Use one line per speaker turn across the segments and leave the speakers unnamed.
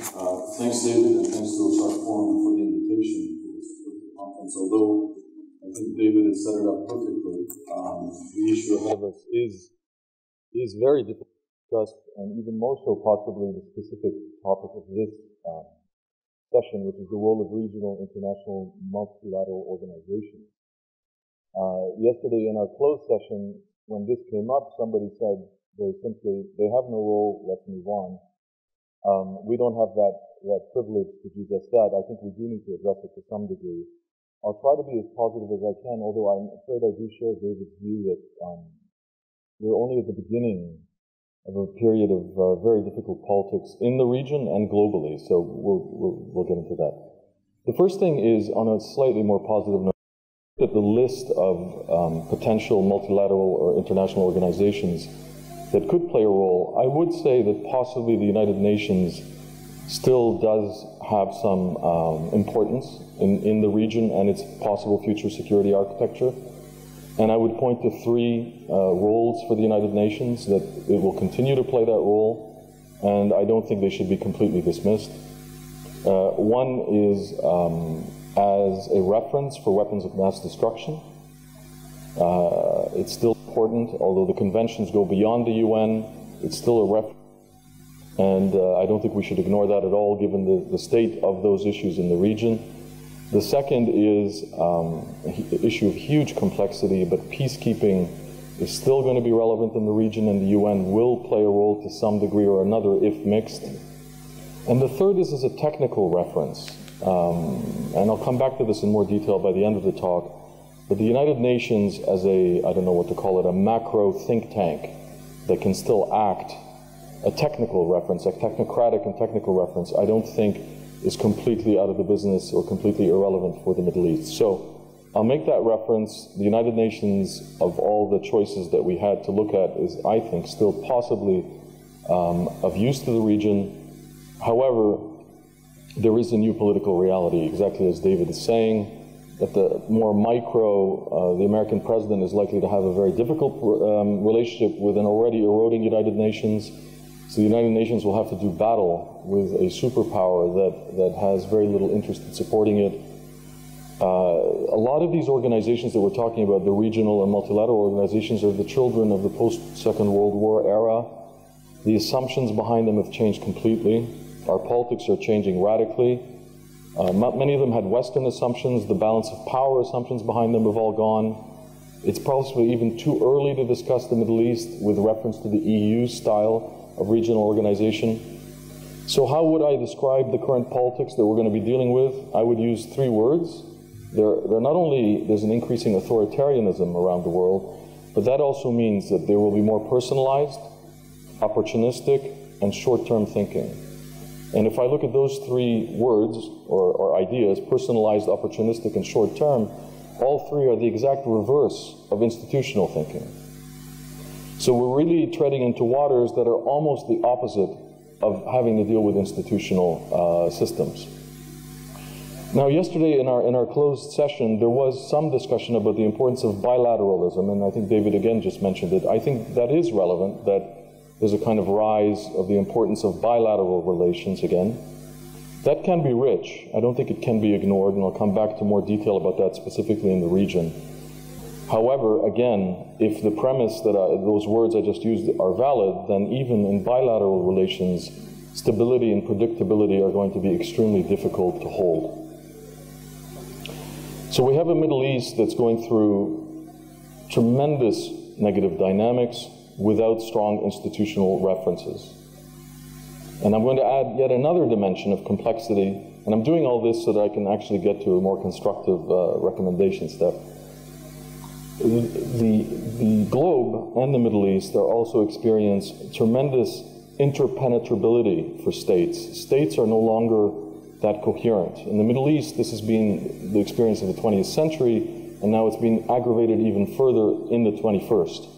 Thanks, David, and thanks to the Sharq Forum for the invitation to this conference. Although I think David has set it up perfectly, the issue ahead of us is very difficult to discuss, and even more so possibly the specific topic of this session, which is the role of regional, international, multilateral organizations. Yesterday in our closed session, when this came up, somebody said very simply, they have no role, let's move on. We don't have that privilege to do just that. I think we do need to address it to some degree. I'll try to be as positive as I can, although I'm afraid I do share David's view that we're only at the beginning of a period of very difficult politics in the region and globally, so we'll get into that. The first thing is, on a slightly more positive note, that the list of potential multilateral or international organizations that could play a role, I would say that possibly the United Nations still does have some importance in the region and its possible future security architecture. And I would point to three roles for the United Nations, that it will continue to play that role, and I don't think they should be completely dismissed. One is as a reference for weapons of mass destruction. It's still important, although the conventions go beyond the UN, it's still a reference. And I don't think we should ignore that at all, given the state of those issues in the region. The second is an issue of huge complexity, but peacekeeping is still going to be relevant in the region, and the UN will play a role to some degree or another, if mixed. And the third is as a technical reference. And I'll come back to this in more detail by the end of the talk. But the United Nations as a, I don't know what to call it, a macro think tank that can still act, a technical reference, a technocratic and technical reference, I don't think is completely out of the business or completely irrelevant for the Middle East. So I'll make that reference. The United Nations, of all the choices that we had to look at, is, I think, still possibly of use to the region. However, there is a new political reality, exactly as David is saying. At the more micro, the American president is likely to have a very difficult relationship with an already eroding United Nations. So the United Nations will have to do battle with a superpower that has very little interest in supporting it. A lot of these organizations that we're talking about, the regional and multilateral organizations, are the children of the post-Second World War era. The assumptions behind them have changed completely. Our politics are changing radically. Many of them had Western assumptions. The balance of power assumptions behind them have all gone. It's possibly even too early to discuss the Middle East with reference to the EU style of regional organization. So how would I describe the current politics that we're going to be dealing with? I would use three words. They're not only, there's an increasing authoritarianism around the world, but that also means that they will be more personalized, opportunistic, and short-term thinking. And if I look at those three words or ideas, personalized, opportunistic, and short-term, all three are the exact reverse of institutional thinking. So we're really treading into waters that are almost the opposite of having to deal with institutional systems. Now, yesterday in our closed session, there was some discussion about the importance of bilateralism, and I think David again just mentioned it. I think that is relevant, that there's a kind of rise of the importance of bilateral relations again. That can be rich. I don't think it can be ignored, and I'll come back to more detail about that specifically in the region. However, again, if the premise that those words I just used are valid, then even in bilateral relations, stability and predictability are going to be extremely difficult to hold. So we have a Middle East that's going through tremendous negative dynamics without strong institutional references. And I'm going to add yet another dimension of complexity, and I'm doing all this so that I can actually get to a more constructive recommendation step. The globe and the Middle East are also experiencing tremendous interpenetrability for states. States are no longer that coherent. In the Middle East, this has been the experience of the 20th century, and now it's being aggravated even further in the 21st.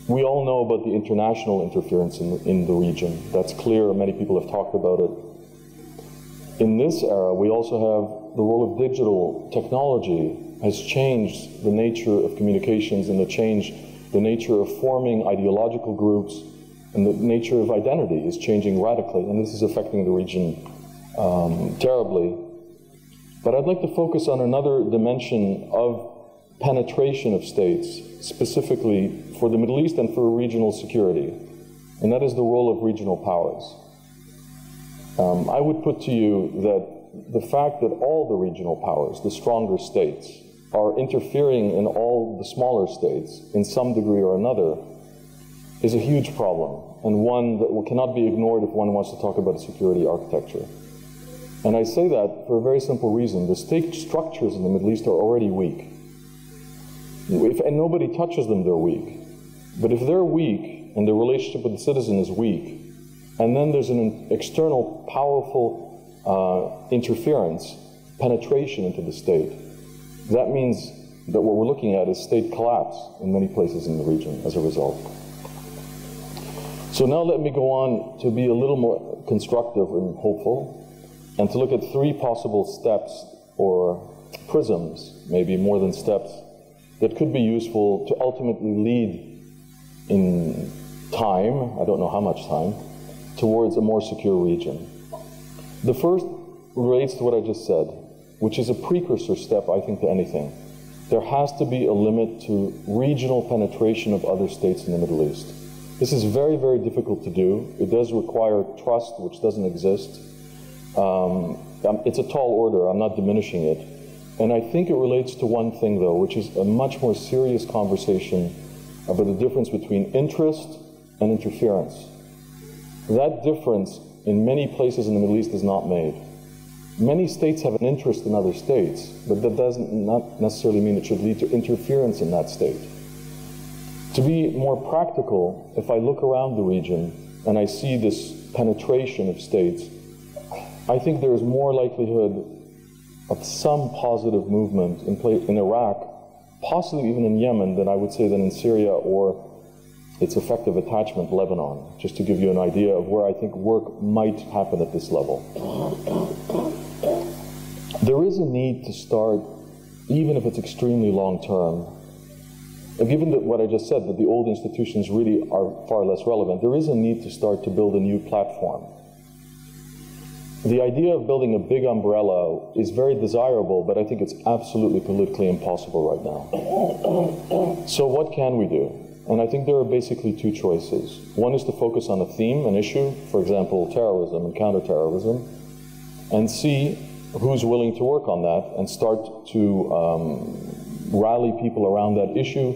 We all know about the international interference in the region. That's clear. Many people have talked about it. In this era, we also have the role of digital technology has changed the nature of communications and the nature of forming ideological groups And the nature of identity is changing radically, and this is affecting the region terribly. But I'd like to focus on another dimension of penetration of states, specifically for the Middle East and for regional security, and that is the role of regional powers. I would put to you that the fact that all the regional powers, the stronger states, are interfering in all the smaller states in some degree or another is a huge problem, and one that cannot be ignored if one wants to talk about a security architecture. And I say that for a very simple reason. The state structures in the Middle East are already weak. And nobody touches them, they're weak. But if they're weak and the relationship with the citizen is weak, and then there's an external powerful interference, penetration into the state, that means that what we're looking at is state collapse in many places in the region as a result. So now let me go on to be a little more constructive and hopeful, and to look at three possible steps or prisms, maybe more than steps, that could be useful to ultimately lead in time, I don't know how much time, towards a more secure region. The first relates to what I just said, which is a precursor step, I think, to anything. There has to be a limit to regional penetration of other states in the Middle East. This is very, very difficult to do. It does require trust, which doesn't exist. It's a tall order, I'm not diminishing it. And I think it relates to one thing, though, which is a much more serious conversation about the difference between interest and interference. That difference in many places in the Middle East is not made. Many states have an interest in other states, but that doesn't not necessarily mean it should lead to interference in that state. To be more practical, if I look around the region and I see this penetration of states, I think there is more likelihood of some positive movement in Iraq, possibly even in Yemen, than I would say than in Syria or its effective attachment, Lebanon, just to give you an idea of where I think work might happen at this level. There is a need to start, even if it's extremely long term, and given that what I just said, that the old institutions really are far less relevant, there is a need to start to build a new platform. The idea of building a big umbrella is very desirable, but I think it's absolutely politically impossible right now. So what can we do? And I think there are basically two choices. One is to focus on a theme, an issue, for example, terrorism and counterterrorism, and see who's willing to work on that and start to rally people around that issue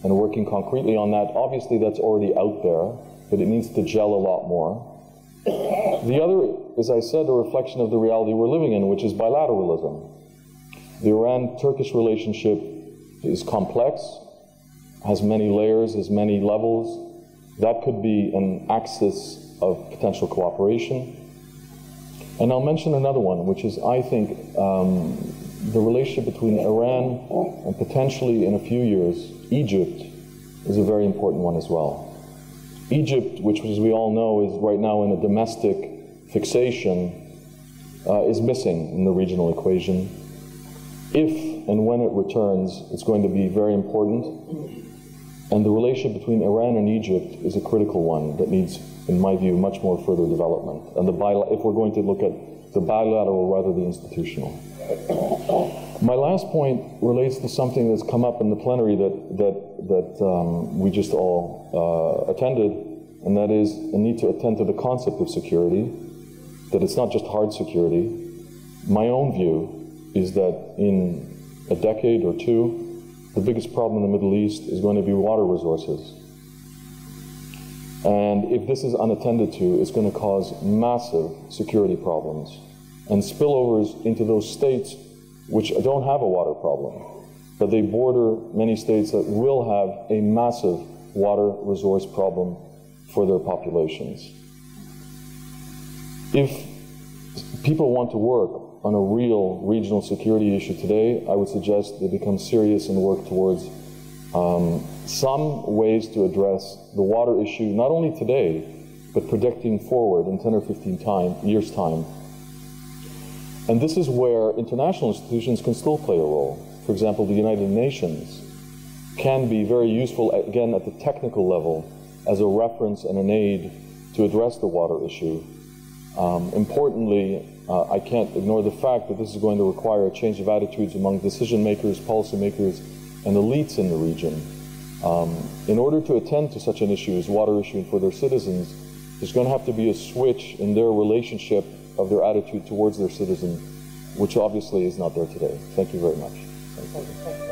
and working concretely on that. Obviously, that's already out there, but it needs to gel a lot more. The other, as I said, a reflection of the reality we're living in, which is bilateralism. The Iran-Turkish relationship is complex, has many layers, has many levels. That could be an axis of potential cooperation. And I'll mention another one, which is, I think, the relationship between Iran and potentially, in a few years, Egypt is a very important one as well. Egypt, which, as we all know, is right now in a domestic fixation, is missing in the regional equation. If and when it returns, it's going to be very important. And the relationship between Iran and Egypt is a critical one that needs, in my view, much more further development. And if we're going to look at the bilateral rather than the institutional. My last point relates to something that's come up in the plenary that we just all attended, and that is a need to attend to the concept of security, that it's not just hard security. My own view is that in a decade or two, the biggest problem in the Middle East is going to be water resources. And if this is unattended to, it's going to cause massive security problems and spillovers into those states which don't have a water problem, but they border many states that will have a massive water resource problem for their populations. If people want to work on a real regional security issue today, I would suggest they become serious and work towards some ways to address the water issue, not only today, but projecting forward in 10 or 15 years' time. And this is where international institutions can still play a role. For example, the United Nations can be very useful, again, at the technical level, as a reference and an aid to address the water issue. Importantly, I can't ignore the fact that this is going to require a change of attitudes among decision makers, policy makers, and elites in the region. In order to attend to such an issue as water issue for their citizens, there's going to have to be a switch in their relationship of their attitude towards their citizens, which obviously is not there today. Thank you very much. Thank you.